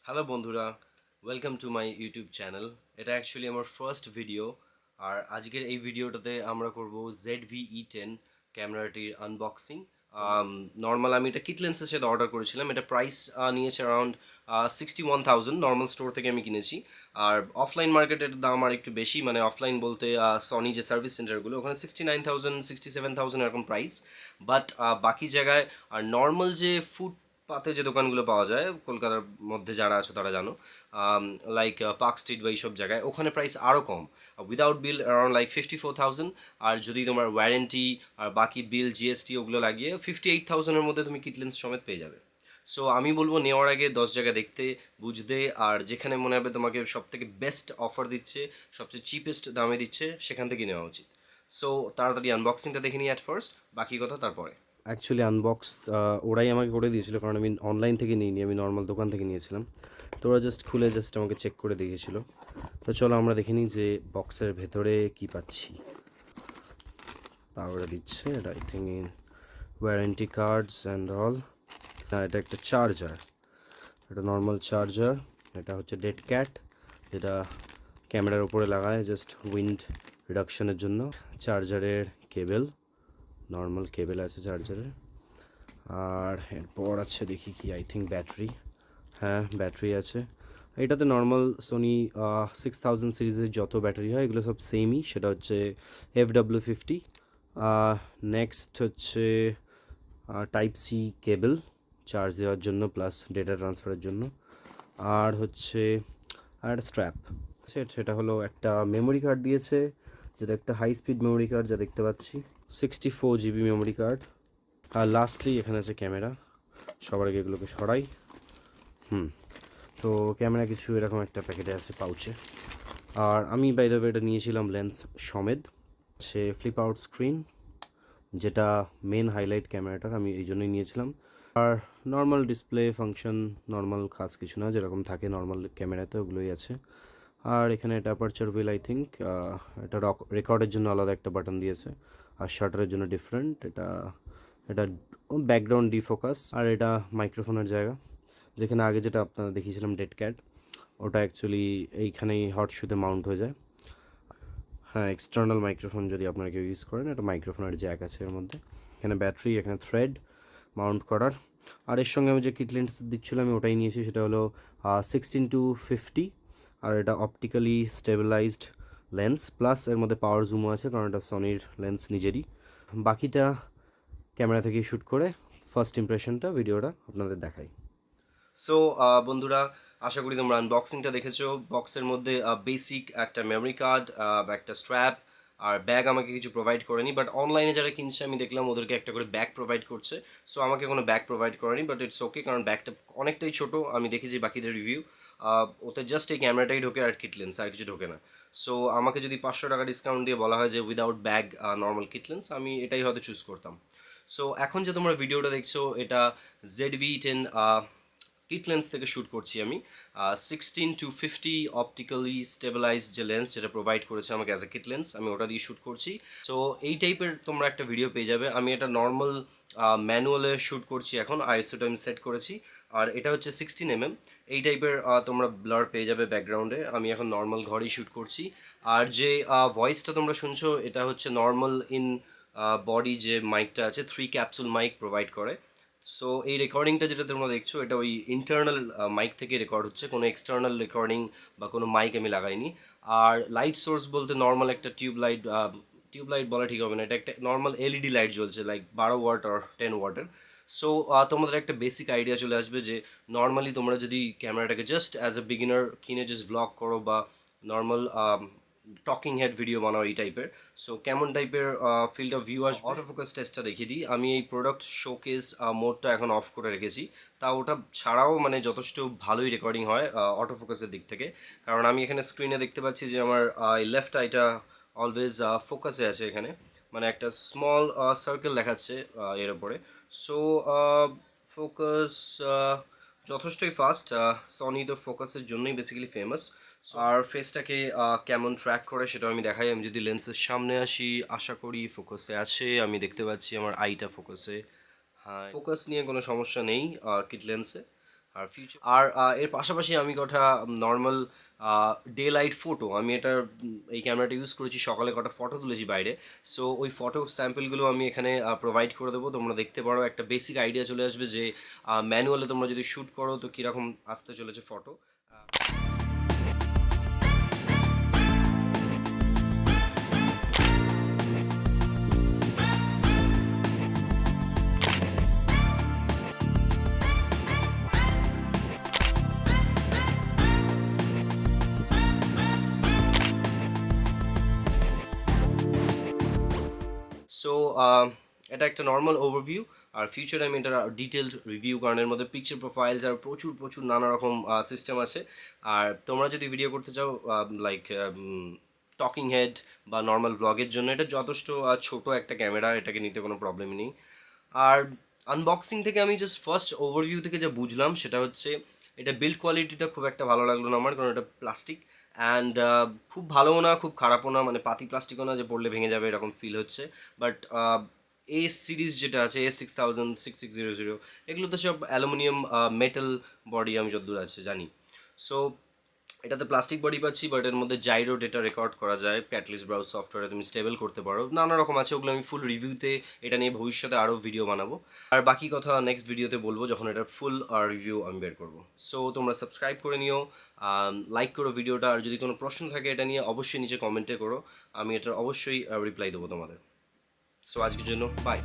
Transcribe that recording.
Hello বন্ধুরা, welcome to my YouTube channel. এটা actually আমার ফার্স্ট ভিডিও। আর আজকের এই ভিডিওটাতে আমরা করব ZV-E10 ক্যামেরাটির আনবক্সিং। নর্মাল আমি এটা কিট লেন্সের সাথে অর্ডার করেছিলাম। এটা প্রাইস নিয়েছে অ্যারাউন্ড 61,000, নর্মাল স্টোর থেকে আমি কিনেছি। আর অফলাইন মার্কেটের দাম আর একটু বেশি, মানে অফলাইন বলতে সনি যে সার্ভিস সেন্টারগুলো ওখানে 69,000, 67,000 এরকম প্রাইস। বাট বাকি জায়গায় আর নর্মাল যে পাতে যে দোকানগুলো পাওয়া যায় কলকাতার মধ্যে, যারা আছো তারা জানো, লাইক পার্ক স্ট্রিট বা এইসব জায়গায়, ওখানে প্রাইস আরও কম। উইদাউট বিল অ্যারাউন্ড লাইক 54,000। আর যদি তোমার ওয়ারেন্টি আর বাকি বিল জিএসটি ওগুলো লাগিয়ে 58,000-এর মধ্যে তুমি কিট লেন্স সমেত পেয়ে যাবে। সো আমি বলবো নেওয়ার আগে 10 জায়গা দেখতে বুঝতে, আর যেখানে মনে হবে তোমাকে সব থেকে বেস্ট অফার দিচ্ছে, সবচেয়ে চিপেস্ট দামে দিচ্ছে, সেখান থেকে নেওয়া উচিত। সো তাড়াতাড়ি আনবক্সিংটা দেখে নিই অ্যাট ফার্স্ট, বাকি কথা তারপরে। অ্যাকচুয়ালি আনবক্স ওরাই আমাকে করে দিয়েছিল, কারণ আমি অনলাইন থেকে নিইনি, আমি নর্মাল দোকান থেকে নিয়েছিলাম। তো ওরা জাস্ট খুলে জাস্ট আমাকে চেক করে দিয়েছিল। তো চলো আমরা দেখে নিই যে বক্সের ভেতরে কি পাচ্ছি। তা ওরা দিচ্ছে এটা I think warranty cards and all. না, এটা একটা চার্জার, এটা নর্মাল চার্জার। এটা হচ্ছে ডেড ক্যাট, যেটা ক্যামেরার উপরে লাগায় জাস্ট উইন্ড রিডাকশনের জন্য। চার্জারের কেবেল, নর্মাল কেবেল আছে চার্জারের। আর এরপর আছে দেখি কি, আই থিঙ্ক ব্যাটারি। হ্যাঁ, ব্যাটারি আছে। এটাতে নর্মাল সোনি 6000 সিরিজের যত ব্যাটারি হয় এগুলো সব সেমই, সেটা হচ্ছে FW50। নেক্সট হচ্ছে টাইপ সি কেবল চার্জ দেওয়ার জন্য প্লাস ডেটা ট্রান্সফারের জন্য। আর হচ্ছে আর স্ট্র্যাপ, সেটা হলো একটা মেমোরি কার্ড দিয়েছে, যেটা একটা হাই স্পিড মেমোরি কার্ড যা দেখতে পাচ্ছি, 64 GB মেমোরি কার্ড। আর লাস্টলি এখানে আছে ক্যামেরা। সবার আগে এগুলোকে সরাই। তো ক্যামেরা কিছু এরকম একটা প্যাকেটে আছে পাউচে। আর আমি বাই দ্য ওয়ে এটা নিয়েছিলাম লেন্স সমেত। সে ফ্লিপ আউট স্ক্রিন, যেটা মেন হাইলাইট ক্যামেরাটার, আমি এই জন্যই নিয়েছিলাম। আর নর্মাল ডিসপ্লে ফাংশন, নর্মাল খাস কিছু না, যেরকম থাকে নর্মাল ক্যামেরাতে ওগুলোই আছে। আর এখানে এটা অ্যাপারচার হুইল আই থিঙ্ক, এটা রেকর্ডের জন্য আলাদা একটা বাটন দিয়েছে, আর শাটারের জন্য ডিফারেন্ট। এটা এটা ব্যাকগ্রাউন্ড ডিফোকাস। আর এটা মাইক্রোফোনের জায়গা, যেখানে আগে যেটা আপনারা দেখিয়েছিলাম ডেড ক্যাট, ওটা অ্যাকচুয়ালি এইখানেই হট শুতে মাউন্ট হয়ে যায়। হ্যাঁ, এক্সটার্নাল মাইক্রোফোন যদি আপনারা কেউ ইউজ করেন, এটা মাইক্রোফোনের জ্যাক আছে এর মধ্যে। এখানে ব্যাটারি, এখানে থ্রেড মাউন্ট করার। আর এর সঙ্গে আমি যে কিট লেন্স দিচ্ছিলাম আমি ওটাই নিয়েছি, সেটা হলো 16-50। আর এটা অপটিক্যালি স্টেবিলাইজড লেন্স, প্লাস এর মধ্যে পাওয়ার জুমও আছে, কারণ এটা সনির লেন্স নিজেরই। বাকিটা ক্যামেরা থেকেই শ্যুট করে ফার্স্ট ইমপ্রেশনটা ভিডিওটা আপনাদের দেখাই। সো বন্ধুরা, আশা করি তোমরা আনবক্সিংটা দেখেছো। বক্সের মধ্যে বেসিক একটা মেমরি কার্ড, একটা স্ট্র্যাপ আর ব্যাগ আমাকে কিছু প্রোভাইড করেনি, বাট অনলাইনে যারা কিনছে আমি দেখলাম ওদেরকে একটা করে ব্যাগ প্রোভাইড করছে। সো আমাকে কোনো ব্যাগ প্রোভাইড করেনি, বাট ইটস ওকে, কারণ ব্যাগটা অনেকটাই ছোটো। আমি দেখেছি বাকিদের রিভিউ, ওতে জাস্ট এই ক্যামেরাটাই ঢোকে আর কিট লেন্স, আর কিছু ঢোকে না। সো আমাকে যদি 500 টাকা ডিসকাউন্ট দিয়ে বলা হয় যে without bag normal kit lens, আমি এটাই হয়তো চুজ করতাম। সো এখন যে তোমরা ভিডিওটা দেখছো, এটা ZV-10 কিট লেন্স থেকে শ্যুট করছি আমি। 16-50 অপটিক্যালি স্টেবিলাইজড যে লেন্স, যেটা প্রোভাইড করেছে আমাকে অ্যাজ এ কিট লেন্স, আমি ওটা দিয়ে শ্যুট করছি। সো এই টাইপের তোমরা একটা ভিডিও পেয়ে যাবে। আমি এটা নর্মাল ম্যানুয়ালে শ্যুট করছি এখন, আইএসওটা আমি সেট করেছি। আর এটা হচ্ছে 16 mm। এই টাইপের তোমরা ব্লার পেয়ে যাবে ব্যাকগ্রাউন্ডে। আমি এখন নর্মাল ঘরেই শ্যুট করছি। আর যে ভয়েসটা তোমরা শুনছো, এটা হচ্ছে নর্মাল ইন বডি যে মাইকটা আছে, 3 ক্যাপসুল মাইক প্রোভাইড করে। সো এই রেকর্ডিংটা যেটা তোমরা দেখছো, এটা ওই ইন্টারনাল মাইক থেকে রেকর্ড হচ্ছে, কোনো এক্সটার্নাল রেকর্ডিং বা কোনো মাইক আমি লাগাইনি। আর লাইট সোর্স বলতে নর্মাল একটা টিউবলাইট বলা ঠিক হবে না, এটা একটা নর্মাল এলইডি লাইট জ্বলছে, লাইক 12 ওয়াট আর 10 ওয়াটের। সো তোমাদের একটা বেসিক আইডিয়া চলে আসবে যে নর্মালি তোমরা যদি ক্যামেরাটাকে জাস্ট অ্যাজ এ বিগিনার কিনে জাস্ট ব্লগ করো বা নর্মাল টকিং হেড ভিডিও বানাও এই টাইপের, সো কেমন টাইপের ফিল্ড অফ ভিউ আসবে। অটোফোকাস টেস্টটা দেখিয়ে দিই। আমি এই প্রোডাক্ট শোকেস মোডটা এখন অফ করে রেখেছি। তা ওটা ছাড়াও মানে যথেষ্ট ভালোই রেকর্ডিং হয় অটোফোকাসের দিক থেকে, কারণ আমি এখানে স্ক্রিনে দেখতে পাচ্ছি যে আমার লেফট আইটা অলওয়েজ ফোকাসে আছে এখানে, মানে একটা স্মল সার্কেল দেখাচ্ছে এর ওপরে। সো ফোকাস যথেষ্টই ফাস্ট। সনি তো ফোকাসের জন্যই বেসিক্যালি ফেমাস। আর ফেসটাকে কেমন ট্র্যাক করে সেটাও আমি দেখাই। আমি যদি লেন্সের সামনে আসি, আশা করি ফোকাসে আছে, আমি দেখতে পাচ্ছি আমার আইটা ফোকাসে। হ্যাঁ, ফোকাস নিয়ে কোনো সমস্যা নেই কিট লেন্সে। এর পাশাপাশি আমি কটা নর্মাল ডে লাইট ফটো, আমি এই ক্যামেরাটা ইউজ করেছি, সকালে কটা ফটো তুলেছি বাইরে। সো ওই ফটো স্যাম্পলগুলো আমি এখানে প্রোভাইড করে দেবো, তোমরা দেখতে পারো, একটা বেসিক আইডিয়া চলে আসবে যে ম্যানুয়ালে তোমরা যদি শ্যুট করো তো কীরকম আসতে চলেছে ফটো। সো এটা একটা নর্মাল ওভারভিউ। আর ফিউচারে আমি এটার ডিটেলড রিভিউ, কারণ এর মধ্যে পিকচার প্রোফাইলস আর প্রচুর প্রচুর নানা রকম সিস্টেম আছে। আর তোমরা যদি ভিডিও করতে চাও লাইক টকিং হেড বা নর্মাল ব্লগের জন্য এটা যথেষ্ট ছোট একটা ক্যামেরা, এটাকে নিতে কোনো প্রবলেম নেই। আর আনবক্সিং থেকে আমি জাস্ট ফার্স্ট ওভারভিউ থেকে যা বুঝলাম সেটা হচ্ছে এটা বিল্ড কোয়ালিটিটা খুব একটা ভালো লাগলো না আমার, কারণ এটা প্লাস্টিক অ্যান্ড খুব ভালোও না খুব খারাপও না, মানে পাতি প্লাস্টিকও না যে পড়লে ভেঙে যাবে এরকম ফিল হচ্ছে। বাট এস সিরিজ যেটা আছে, A6000, 6600, এগুলো তো সব অ্যালুমিনিয়াম মেটাল বডি আমি যতদূর আছে জানি। সো এটাতে প্লাস্টিক বডি পাচ্ছি, বাট এর মধ্যে জাইরো ডেটা রেকর্ড করা যায়, ক্যাটলিস্ট ব্রাউজ সফটওয়্যারে তুমি স্টেবল করতে পারো, নানা রকম আছে, ওগুলো আমি ফুল রিভিউতে এটা নিয়ে ভবিষ্যতে আরও ভিডিও বানাবো। আর বাকি কথা নেক্সট ভিডিওতে বলবো যখন এটার ফুল রিভিউ আমি বের করবো। সো তোমরা সাবস্ক্রাইব করে নিও, লাইক করো ভিডিওটা, আর যদি কোনো প্রশ্ন থাকে এটা নিয়ে অবশ্যই নিচে কমেন্টে করো, আমি এটার অবশ্যই রিপ্লাই দেবো তোমাদের। সো আজকের জন্য বাই।